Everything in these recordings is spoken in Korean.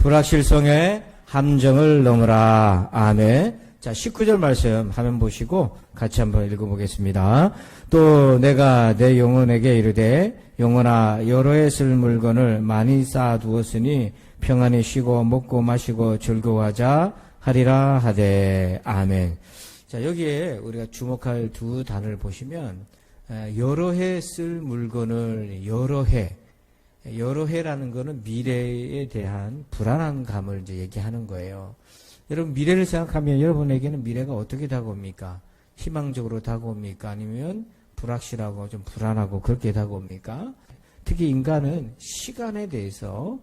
불확실성의 함정을 넘으라. 아멘. 자, 19절 말씀 화면 보시고 같이 한번 읽어보겠습니다. 또 내가 내 영혼에게 이르되 영혼아 여러 해 쓸 물건을 많이 쌓아두었으니 평안히 쉬고 먹고 마시고 즐거워하자 하리라 하되. 아멘. 자, 여기에 우리가 주목할 두 단어를 보시면 여러 해 쓸 물건을 여러 해라는 거는 미래에 대한 불안한 감을 이제 얘기하는 거예요. 여러분 미래를 생각하면 여러분에게는 미래가 어떻게 다가옵니까? 희망적으로 다가옵니까? 아니면 불확실하고 좀 불안하고 그렇게 다가옵니까? 특히 인간은 시간에 대해서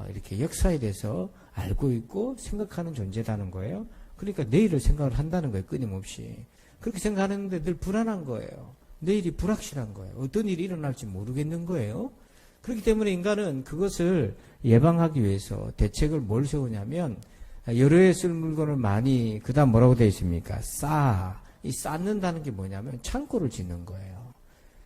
이렇게 역사에 대해서 알고 있고 생각하는 존재라는 거예요. 그러니까 내일을 생각을 한다는 거예요. 끊임없이. 그렇게 생각하는데 늘 불안한 거예요. 내일이 불확실한 거예요. 어떤 일이 일어날지 모르겠는 거예요. 그렇기 때문에 인간은 그것을 예방하기 위해서 대책을 뭘 세우냐면 여러 해 쓸 물건을 많이 그 다음 뭐라고 되어 있습니까? 이 쌓는다는 게 뭐냐면 창고를 짓는 거예요.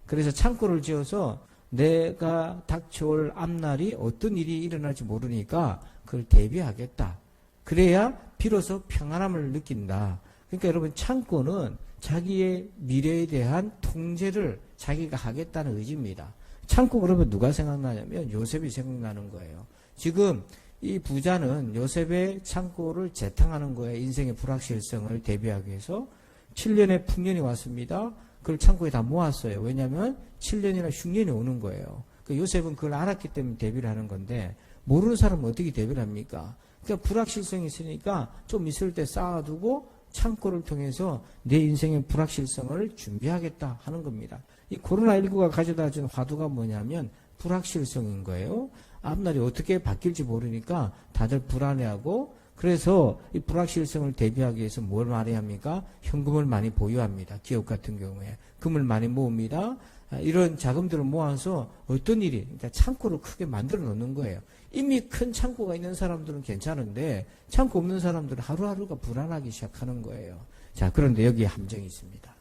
그래서 창고를 지어서 내가 닥쳐올 앞날이 어떤 일이 일어날지 모르니까 그걸 대비하겠다. 그래야 비로소 평안함을 느낀다. 그러니까 여러분 창고는 자기의 미래에 대한 통제를 자기가 하겠다는 의지입니다. 창고 그러면 누가 생각나냐면 요셉이 생각나는 거예요. 지금 이 부자는 요셉의 창고를 재탕하는 거예요. 인생의 불확실성을 대비하기 위해서. 7년의 풍년이 왔습니다. 그걸 창고에 다 모았어요. 왜냐하면 7년이나 흉년이 오는 거예요. 그 요셉은 그걸 알았기 때문에 대비를 하는 건데 모르는 사람은 어떻게 대비를 합니까? 그러니까 불확실성이 있으니까 좀 있을 때 쌓아두고 창고를 통해서 내 인생의 불확실성을 준비하겠다 하는 겁니다. 이 코로나19가 가져다 준 화두가 뭐냐면 불확실성인 거예요. 앞날이 어떻게 바뀔지 모르니까 다들 불안해하고 그래서 이 불확실성을 대비하기 위해서 뭘 많이 합니까? 현금을 많이 보유합니다. 기업 같은 경우에. 금을 많이 모읍니다. 이런 자금들을 모아서 어떤 일이, 그러니까 창고를 크게 만들어 놓는 거예요. 이미 큰 창고가 있는 사람들은 괜찮은데 창고 없는 사람들은 하루하루가 불안하기 시작하는 거예요. 자, 그런데 여기에 함정이 있습니다.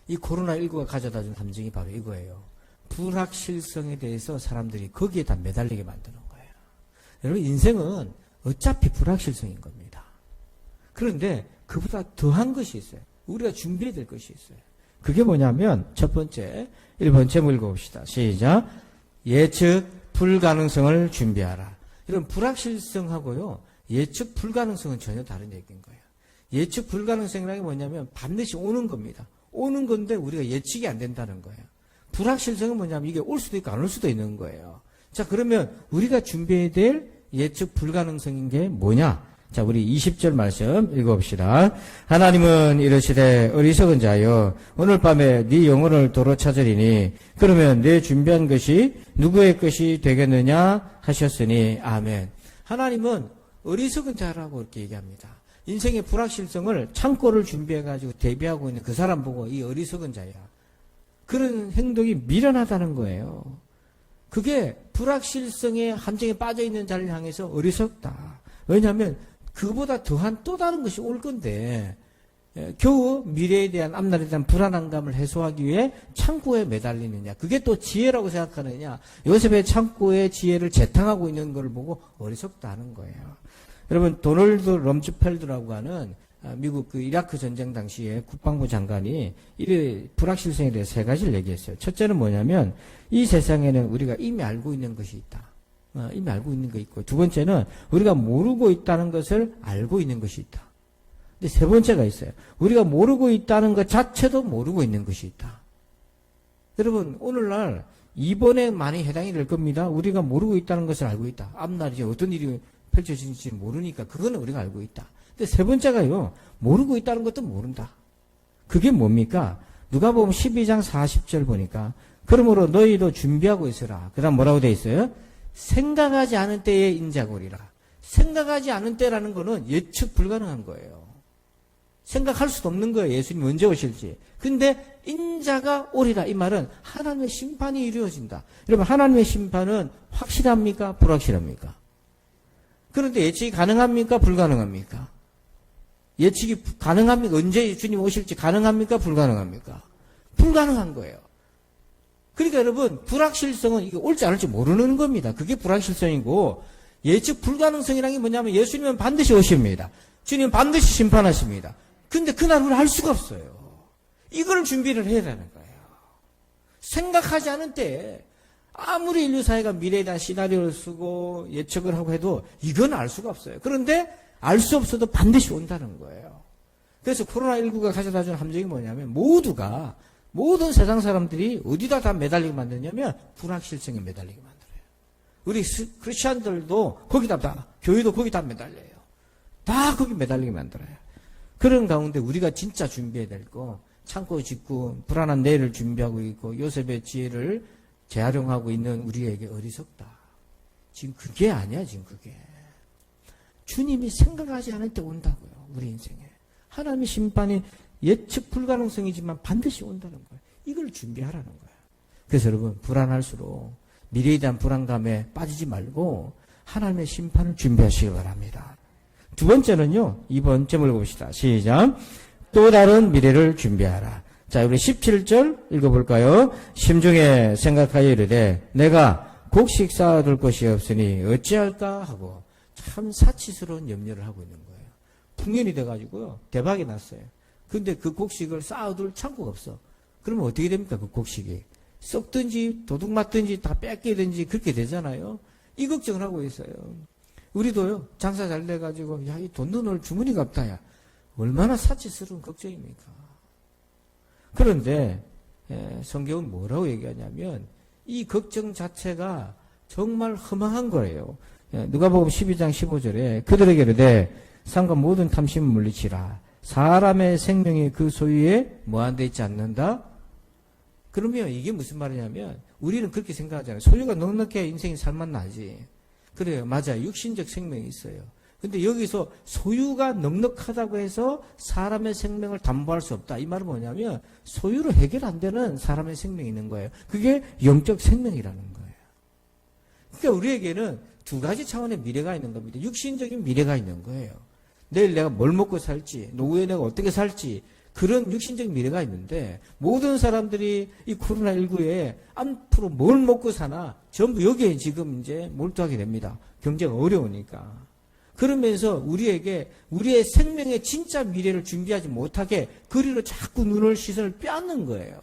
이 코로나19가 가져다 준 함정이 바로 이거예요. 불확실성에 대해서 사람들이 거기에 다 매달리게 만드는 거예요. 여러분 인생은 어차피 불확실성인 겁니다. 그런데 그보다 더한 것이 있어요. 우리가 준비해야 될 것이 있어요. 그게 뭐냐면 첫 번째 1번 제목 읽어봅시다. 시작. 예측 불가능성을 준비하라. 이런 불확실성하고요 예측 불가능성은 전혀 다른 얘기인 거예요. 예측 불가능성이라는 게 뭐냐면 반드시 오는 겁니다. 오는 건데 우리가 예측이 안 된다는 거예요. 불확실성은 뭐냐면 이게 올 수도 있고 안 올 수도 있는 거예요. 자, 그러면 우리가 준비해야 될 예측 불가능성인 게 뭐냐? 자, 우리 20절 말씀 읽어봅시다. 하나님은 이르시되 어리석은 자여 오늘 밤에 네 영혼을 도로 찾으리니 그러면 내 준비한 것이 누구의 것이 되겠느냐 하셨으니. 아멘. 하나님은 어리석은 자라고 이렇게 얘기합니다. 인생의 불확실성을 창고를 준비해가지고 대비하고 있는 그 사람 보고 이 어리석은 자야. 그런 행동이 미련하다는 거예요. 그게 불확실성의 함정에 빠져있는 자를 향해서 어리석다. 왜냐하면 그보다 더한 또 다른 것이 올 건데 겨우 미래에 대한 앞날에 대한 불안함감을 해소하기 위해 창고에 매달리느냐. 그게 또 지혜라고 생각하느냐. 요셉의 창고의 지혜를 재탕하고 있는 걸 보고 어리석다 하는 거예요. 여러분 도널드 럼즈펠드라고 하는 미국 그 이라크 전쟁 당시에 국방부 장관이 이 불확실성에 대해 세 가지를 얘기했어요. 첫째는 뭐냐면 이 세상에는 우리가 이미 알고 있는 것이 있다. 이미 알고 있는 거 있고, 두 번째는 우리가 모르고 있다는 것을 알고 있는 것이 있다. 근데 세 번째가 있어요. 우리가 모르고 있다는 것 자체도 모르고 있는 것이 있다. 여러분 오늘날 이번에 많이 해당이 될 겁니다. 우리가 모르고 있다는 것을 알고 있다. 앞날이 어떤 일이 펼쳐질지 모르니까 그거는 우리가 알고 있다. 근데 세 번째가요, 모르고 있다는 것도 모른다. 그게 뭡니까? 누가복음 12장 40절 보니까 그러므로 너희도 준비하고 있으라. 그 다음 뭐라고 돼 있어요? 생각하지 않은 때에 인자가 오리라. 생각하지 않은 때라는 거는 예측 불가능한 거예요. 생각할 수도 없는 거예요. 예수님이 언제 오실지. 근데 인자가 오리라. 이 말은 하나님의 심판이 이루어진다. 여러분 하나님의 심판은 확실합니까? 불확실합니까? 그런데 예측이 가능합니까? 불가능합니까? 예측이 가능합니까? 언제 주님 오실지 가능합니까? 불가능합니까? 불가능한 거예요. 그러니까 여러분 불확실성은 이게 올지 안 올지 모르는 겁니다. 그게 불확실성이고 예측 불가능성이라는 게 뭐냐면 예수님은 반드시 오십니다. 주님은 반드시 심판하십니다. 근데 그날 우리는 알 수가 없어요. 이걸 준비를 해야 되는 거예요. 생각하지 않은 때에 아무리 인류 사회가 미래에 대한 시나리오를 쓰고 예측을 하고 해도 이건 알 수가 없어요. 그런데 알 수 없어도 반드시 온다는 거예요. 그래서 코로나19가 가져다 준 함정이 뭐냐면 모든 세상 사람들이 어디다 다 매달리게 만드냐면 불확실성에 매달리게 만들어요. 우리 크리스찬들도 거기다 다, 교회도 거기다 매달려요. 다 거기 매달리게 만들어요. 그런 가운데 우리가 진짜 준비해야 될 거, 참고 짓고 불안한 내일을 준비하고 있고 요셉의 지혜를 재활용하고 있는 우리에게 어리석다. 지금 그게 아니야, 지금 그게. 주님이 생각하지 않을 때 온다고요, 우리 인생에. 하나님의 심판이 예측 불가능성이지만 반드시 온다는 거예요. 이걸 준비하라는 거예요. 그래서 여러분, 불안할수록 미래에 대한 불안감에 빠지지 말고 하나님의 심판을 준비하시기 바랍니다. 두 번째는요, 2번 점을 봅시다. 시작. 또 다른 미래를 준비하라. 자, 우리 17절 읽어볼까요? 심중에 생각하여 이르되 내가 곡식 쌓아둘 것이 없으니 어찌할까 하고 참 사치스러운 염려를 하고 있는 거예요. 풍년이 돼가지고요, 대박이 났어요. 근데 그 곡식을 쌓아둘 창고가 없어. 그러면 어떻게 됩니까, 그 곡식이? 썩든지 도둑 맞든지 다 뺏기든지 그렇게 되잖아요. 이 걱정을 하고 있어요. 우리도요, 장사 잘 돼가지고 야, 이 돈 넣을 주머니가 없다, 야. 얼마나 사치스러운 걱정입니까? 그런데 성경은 뭐라고 얘기하냐면 이 걱정 자체가 정말 허망한 거예요. 누가복음 12장 15절에 그들에게 이르되 상과 모든 탐심을 물리치라. 사람의 생명이 그 소유에 뭐한데 있지 않는다? 그러면 이게 무슨 말이냐면 우리는 그렇게 생각하잖아요. 소유가 넉넉해야 인생이 살맛나지. 그래요. 맞아요. 육신적 생명이 있어요. 근데 여기서 소유가 넉넉하다고 해서 사람의 생명을 담보할 수 없다. 이 말은 뭐냐면 소유로 해결 안 되는 사람의 생명이 있는 거예요. 그게 영적 생명이라는 거예요. 그러니까 우리에게는 두 가지 차원의 미래가 있는 겁니다. 육신적인 미래가 있는 거예요. 내일 내가 뭘 먹고 살지, 노후에 내가 어떻게 살지, 그런 육신적인 미래가 있는데 모든 사람들이 이 코로나19에 앞으로 뭘 먹고 사나 전부 여기에 지금 이제 몰두하게 됩니다. 경제가 어려우니까. 그러면서 우리에게 우리의 생명의 진짜 미래를 준비하지 못하게 그리로 자꾸 시선을 빼앗는 거예요.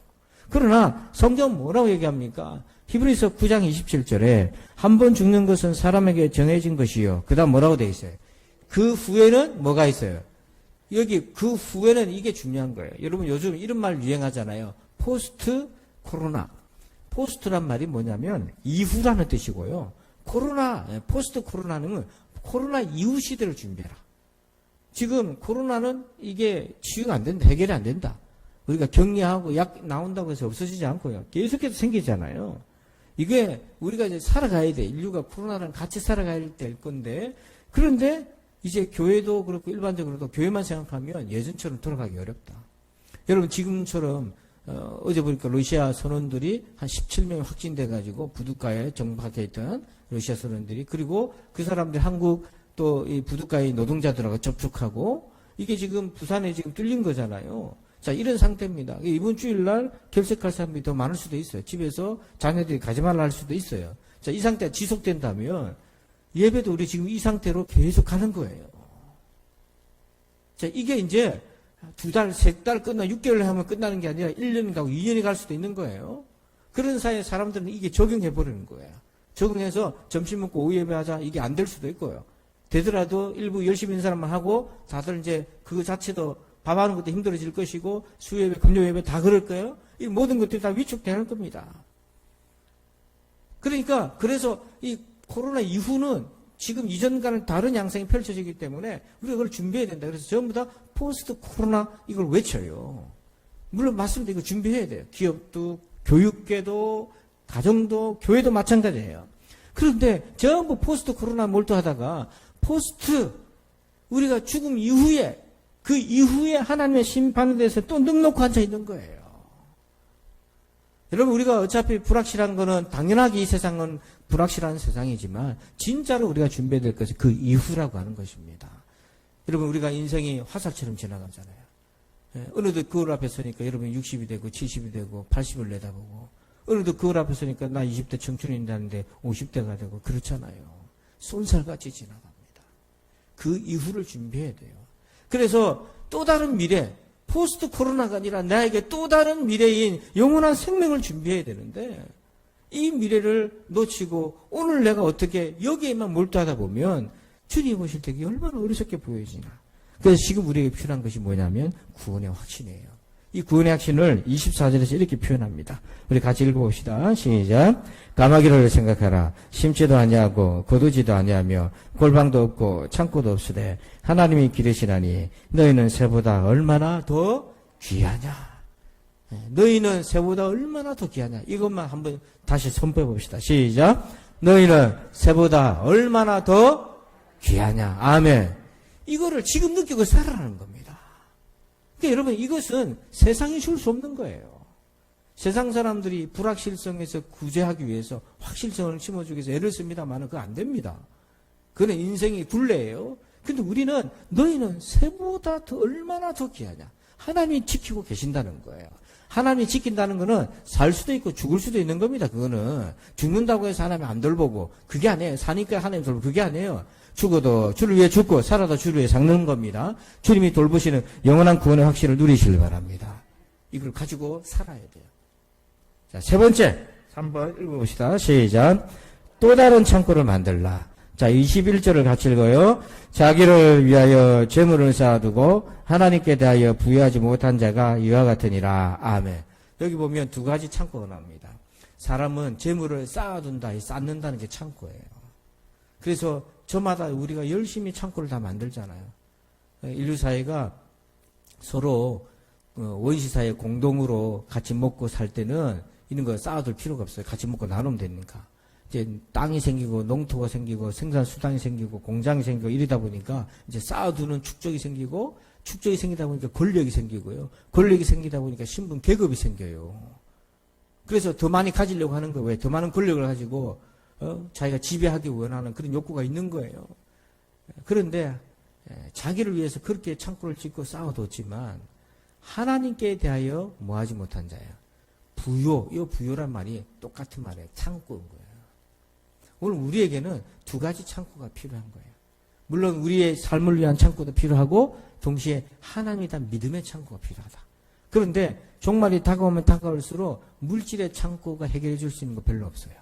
그러나 성경은 뭐라고 얘기합니까? 히브리서 9장 27절에 한 번 죽는 것은 사람에게 정해진 것이요. 그 다음 뭐라고 돼 있어요? 그 후에는 뭐가 있어요? 여기 그 후에는 이게 중요한 거예요. 여러분 요즘 이런 말 유행하잖아요. 포스트 코로나. 포스트란 말이 뭐냐면 이후라는 뜻이고요. 포스트 코로나는 코로나 이후 시대를 준비해라. 지금 코로나는 이게 치유가 안 된다. 해결이 안 된다. 우리가 격리하고 약 나온다고 해서 없어지지 않고요. 계속해서 생기잖아요. 이게 우리가 이제 살아가야 돼. 인류가 코로나랑 같이 살아가야 될 건데 그런데 이제 교회도 그렇고 일반적으로도 교회만 생각하면 예전처럼 돌아가기 어렵다. 여러분 지금처럼 어제 보니까 러시아 선원들이 한 17명 확진돼가지고 부둣가에 정박해 있던 러시아 선원들이 그리고 그 사람들 한국 또 이 부둣가의 노동자들하고 접촉하고 이게 지금 부산에 지금 뚫린 거잖아요. 자, 이런 상태입니다. 이번 주일날 결석할 사람이 더 많을 수도 있어요. 집에서 자녀들이 가지 말라 할 수도 있어요. 자, 이 상태가 지속된다면 예배도 우리 지금 이 상태로 계속 가는 거예요. 자, 이게 이제 2달, 3달 끝나 6개월 하면 끝나는 게 아니라 1년 가고 2년이 갈 수도 있는 거예요. 그런 사이에 사람들은 이게 적용해버리는 거예요. 적응해서 점심 먹고 오후 예배하자 이게 안 될 수도 있고요. 되더라도 일부 열심히 있는 사람만 하고 다들 이제 그거 자체도 밥하는 것도 힘들어질 것이고 수요예배, 금요예배 다 그럴 거예요. 이 모든 것들이 다 위축되는 겁니다. 그러니까 그래서 이 코로나 이후는 지금 이전과는 다른 양상이 펼쳐지기 때문에 우리가 그걸 준비해야 된다. 그래서 전부 다 포스트 코로나 이걸 외쳐요. 물론 맞습니다. 이거 준비해야 돼요. 기업도, 교육계도, 가정도, 교회도 마찬가지예요. 그런데 전부 포스트 코로나 몰두하다가 우리가 죽음 이후에 그 이후에 하나님의 심판에 대해서 또 넉넉히 앉아 있는 거예요. 여러분 우리가 어차피 불확실한 거는 당연하게 이 세상은 불확실한 세상이지만 진짜로 우리가 준비해야 될 것은 그 이후라고 하는 것입니다. 여러분 우리가 인생이 화살처럼 지나가잖아요. 어느덧 거울 앞에 서니까 여러분 60이 되고 70이 되고 80을 내다보고 어느덧 거울 앞에 서니까 나 20대 청춘인다는데 50대가 되고 그렇잖아요. 쏜살같이 지나갑니다. 그 이후를 준비해야 돼요. 그래서 또 다른 미래, 포스트 코로나가 아니라 나에게 또 다른 미래인 영원한 생명을 준비해야 되는데 이 미래를 놓치고 오늘 내가 어떻게 여기에만 몰두하다 보면 주님 오실 때 얼마나 어리석게 보여지나. 그래서 지금 우리에게 필요한 것이 뭐냐면 구원의 확신이에요. 이 구원의 확신을 24절에서 이렇게 표현합니다. 우리 같이 읽어봅시다. 시작. 까마귀를 생각하라. 심지도 아니하고 거두지도 아니하며 골방도 없고 창고도 없으되 하나님이 기르시나니 너희는 새보다 얼마나 더 귀하냐. 너희는 새보다 얼마나 더 귀하냐. 이것만 한번 다시 선포해 봅시다. 시작. 너희는 새보다 얼마나 더 귀하냐. 아멘. 이거를 지금 느끼고 살아라는 겁니다. 그러니까 여러분 이것은 세상이 줄 수 없는 거예요. 세상 사람들이 불확실성에서 구제하기 위해서 확실성을 심어주기 위해서 애를 씁니다만 그거 안 됩니다. 그는 인생이 굴레예요. 근데 우리는 너희는 새보다 더 얼마나 더 귀하냐. 하나님이 지키고 계신다는 거예요. 하나님이 지킨다는 거는 살 수도 있고 죽을 수도 있는 겁니다. 그거는 죽는다고 해서 하나님 안 돌보고 그게 아니에요. 사니까 하나님 돌보고 그게 아니에요. 죽어도 주를 위해 죽고 살아도 주를 위해 살는 겁니다. 주님이 돌보시는 영원한 구원의 확신을 누리시길 바랍니다. 이걸 가지고 살아야 돼요. 자, 세 번째 3번 읽어봅시다. 시작. 또 다른 창고를 만들라. 자, 21절을 같이 읽어요. 자기를 위하여 재물을 쌓아두고 하나님께 대하여 부여하지 못한 자가 이와 같으니라. 아멘. 여기 보면 두 가지 창고가 나옵니다. 사람은 재물을 쌓아둔다, 쌓는다는 게 창고예요. 그래서 저마다 우리가 열심히 창고를 다 만들잖아요. 인류 사회가 서로 원시 사회 공동으로 같이 먹고 살 때는 이런 거 쌓아둘 필요가 없어요. 같이 먹고 나누면 되니까. 이제 땅이 생기고 농토가 생기고 생산 수단이 생기고 공장이 생기고 이러다 보니까 이제 쌓아두는 축적이 생기고 축적이 생기다 보니까 권력이 생기고요. 권력이 생기다 보니까 신분 계급이 생겨요. 그래서 더 많이 가지려고 하는 거예요. 왜? 더 많은 권력을 가지고 자기가 지배하기 원하는 그런 욕구가 있는 거예요. 그런데 자기를 위해서 그렇게 창고를 짓고 쌓아뒀지만 하나님께 대하여 뭐하지 못한 자야. 부요, 이 부요란 말이 똑같은 말이에요. 창고인 거예요. 오늘 우리에게는 두 가지 창고가 필요한 거예요. 물론 우리의 삶을 위한 창고도 필요하고 동시에 하나님에 대한 믿음의 창고가 필요하다. 그런데 종말이 다가오면 다가올수록 물질의 창고가 해결해 줄 수 있는 거 별로 없어요.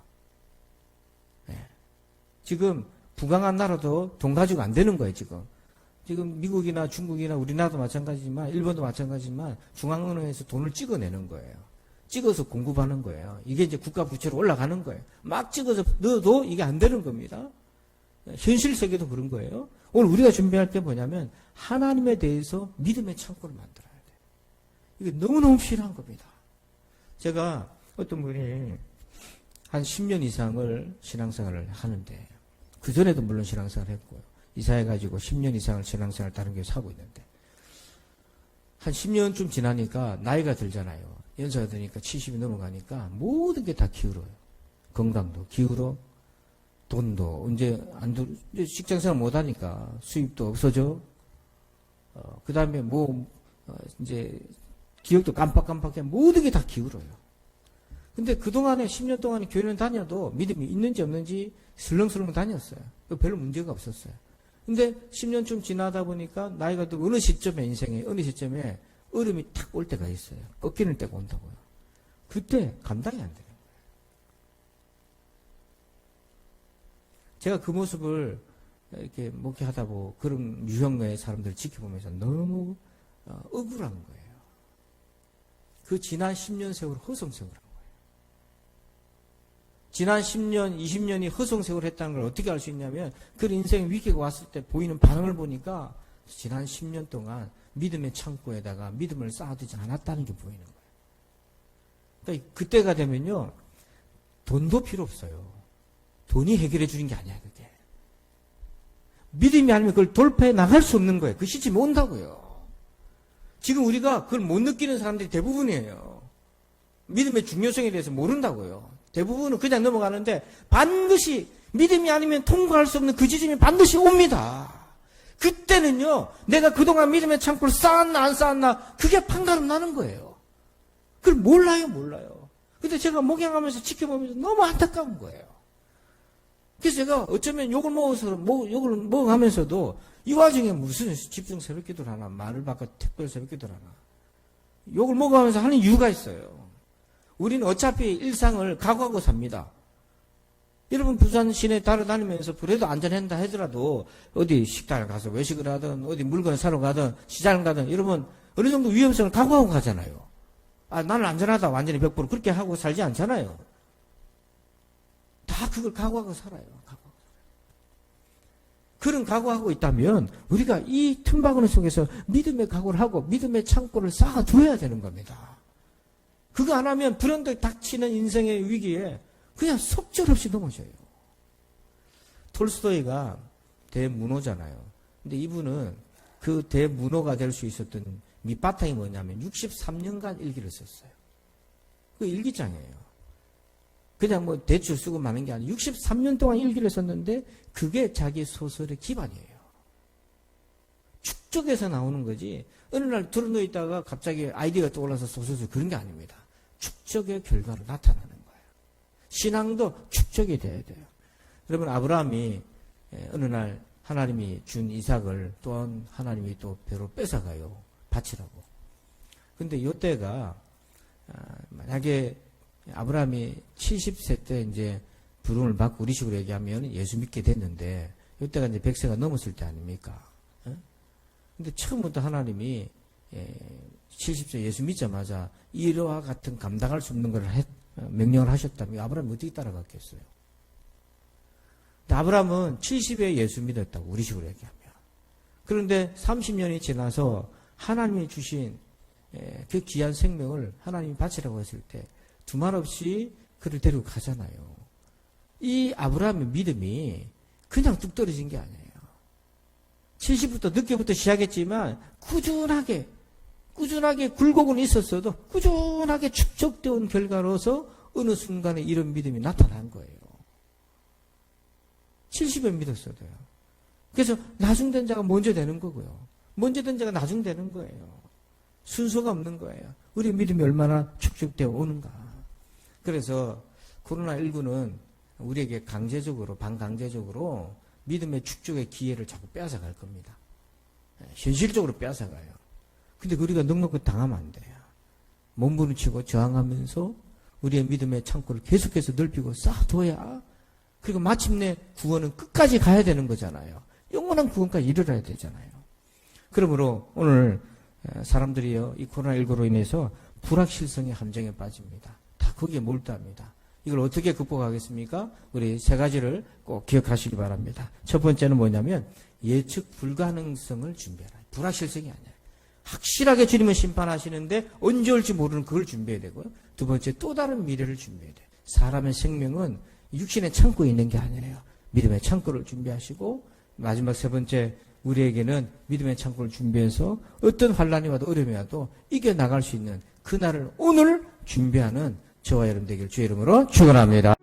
지금 부강한 나라도 돈 가지고 안 되는 거예요. 지금 미국이나 중국이나 우리나라도 마찬가지지만 일본도 마찬가지지만 중앙은행에서 돈을 찍어내는 거예요. 찍어서 공급하는 거예요. 이게 이제 국가 부채로 올라가는 거예요. 막 찍어서 넣어도 이게 안 되는 겁니다. 현실 세계도 그런 거예요. 오늘 우리가 준비할 게 뭐냐면 하나님에 대해서 믿음의 창고를 만들어야 돼요. 이게 너무너무 필요한 겁니다. 제가 어떤 분이 한 10년 이상을 신앙생활을 하는데 그 전에도 물론 신앙생활을 했고요. 이사해가지고 10년 이상을 신앙생활을 다른 교회에서 하고 있는데 한 10년쯤 지나니까 나이가 들잖아요. 연세가 드니까 70이 넘어가니까 모든 게 다 기울어요. 건강도 기울어, 돈도 언제 직장생활 못하니까 수입도 없어져. 그 다음에 이제 기억도 깜빡깜빡해. 모든 게 다 기울어요. 근데 그동안에 10년 동안에 교회는 다녀도 믿음이 있는지 없는지 슬렁슬렁 다녔어요. 별로 문제가 없었어요. 근데 10년쯤 지나다 보니까 나이가 또 어느 시점에 인생에 어느 시점에 얼음이 탁 올 때가 있어요. 꺾이는 때가 온다고요. 그때 감당이 안 되는 거예요. 제가 그 모습을 이렇게 목회하다 보고 그런 유형의 사람들을 지켜보면서 너무 억울한 거예요. 그 지난 10년 세월 허송세월한 거예요. 지난 10년, 20년이 허송세월 했다는 걸 어떻게 알 수 있냐면 그 인생 위기가 왔을 때 보이는 반응을 보니까 지난 10년 동안 믿음의 창고에다가 믿음을 쌓아두지 않았다는 게 보이는 거예요. 그러니까 그때가 되면요, 돈도 필요 없어요. 돈이 해결해 주는 게 아니야, 그게. 믿음이 아니면 그걸 돌파해 나갈 수 없는 거예요. 그 시점이 온다고요. 지금 우리가 그걸 못 느끼는 사람들이 대부분이에요. 믿음의 중요성에 대해서 모른다고요. 대부분은 그냥 넘어가는데 반드시 믿음이 아니면 통과할 수 없는 그 지점이 반드시 옵니다. 그때는요, 내가 그동안 믿음의 창고를 쌓았나 안 쌓았나 그게 판가름 나는 거예요. 그걸 몰라요. 근데 제가 목양하면서 지켜보면서 너무 안타까운 거예요. 그래서 제가 어쩌면 욕을 욕을 먹으면서도 이 와중에 무슨 집중 새벽 기도를 하나, 말을 바꿔 특별 새벽 기도를 하나. 욕을 먹으면서 하는 이유가 있어요. 우리는 어차피 일상을 각오하고 삽니다. 여러분 부산 시내 따라다니면서 그래도 안전한다 하더라도 어디 식당을 가서 외식을 하든 어디 물건을 사러 가든 시장을 가든 여러분 어느 정도 위험성을 각오하고 가잖아요. 아, 나는 안전하다 완전히 100% 그렇게 하고 살지 않잖아요. 다 그걸 각오하고 살아요. 그런 각오하고 있다면 우리가 이 틈바구니 속에서 믿음의 각오를 하고 믿음의 창고를 쌓아둬야 되는 겁니다. 그거 안 하면 불현듯 닥치는 인생의 위기에 그냥 속절없이 넘어져요. 톨스토이가 대문호잖아요. 근데 이분은 그 대문호가 될 수 있었던 밑바탕이 뭐냐면 63년간 일기를 썼어요. 그 일기장이에요. 그냥 뭐 대출 쓰고 마는 게 아니라 63년 동안 일기를 썼는데 그게 자기 소설의 기반이에요. 축적에서 나오는 거지 어느 날 드러누워 있다가 갑자기 아이디어가 떠올라서 소설 쓰고 그런 게 아닙니다. 축적의 결과로 나타나는 거예요. 신앙도 축적이 돼야 돼요. 여러분 아브라함이 어느 날 하나님이 준 이삭을 또한 하나님이 또 배로 뺏어가요. 바치라고. 근데 이때가 만약에 아브라함이 70세 때 이제 부름을 받고 우리 식으로 얘기하면 예수 믿게 됐는데 이때가 이제 100세가 넘었을 때 아닙니까? 근데 처음부터 하나님이 70세 예수 믿자마자 이러와 같은 감당할 수 없는 걸 명령을 하셨다면 아브라함이 어떻게 따라갔겠어요? 근데 아브라함은 70에 예수 믿었다고 우리 식으로 얘기하면. 그런데 30년이 지나서 하나님이 주신 그 귀한 생명을 하나님이 바치라고 했을 때 두말 없이 그를 데리고 가잖아요. 이 아브라함의 믿음이 그냥 뚝 떨어진 게 아니에요. 70부터 늦게부터 시작했지만 꾸준하게 굴곡은 있었어도 꾸준하게 축적되어 온 결과로서 어느 순간에 이런 믿음이 나타난 거예요. 70에 믿었어도요. 그래서 나중된 자가 먼저 되는 거고요. 먼저 된 자가 나중 되는 거예요. 순서가 없는 거예요. 우리 믿음이 얼마나 축적되어 오는가. 그래서 코로나19는 우리에게 반강제적으로 믿음의 축적의 기회를 자꾸 빼앗아갈 겁니다. 현실적으로 빼앗아가요. 근데 우리가 넉넉히 당하면 안 돼요. 몸부림치고 저항하면서 우리의 믿음의 창고를 계속해서 넓히고 쌓아둬야 그리고 마침내 구원은 끝까지 가야 되는 거잖아요. 영원한 구원까지 이르러야 되잖아요. 그러므로 오늘 사람들이요 이 코로나19로 인해서 불확실성의 함정에 빠집니다. 다 거기에 몰두합니다. 이걸 어떻게 극복하겠습니까? 우리 세 가지를 꼭 기억하시기 바랍니다. 첫 번째는 뭐냐면 예측 불가능성을 준비하라. 불확실성이 아니에요. 확실하게 주님은 심판하시는데 언제 올지 모르는 그걸 준비해야 되고요. 두 번째 또 다른 미래를 준비해야 돼요. 사람의 생명은 육신의 창고에 있는 게 아니래요. 믿음의 창고를 준비하시고 마지막 세 번째 우리에게는 믿음의 창고를 준비해서 어떤 환난이 와도 어려움이 와도 이겨나갈 수 있는 그날을 오늘 준비하는 저와 여러분 되길 주의 이름으로 축원합니다.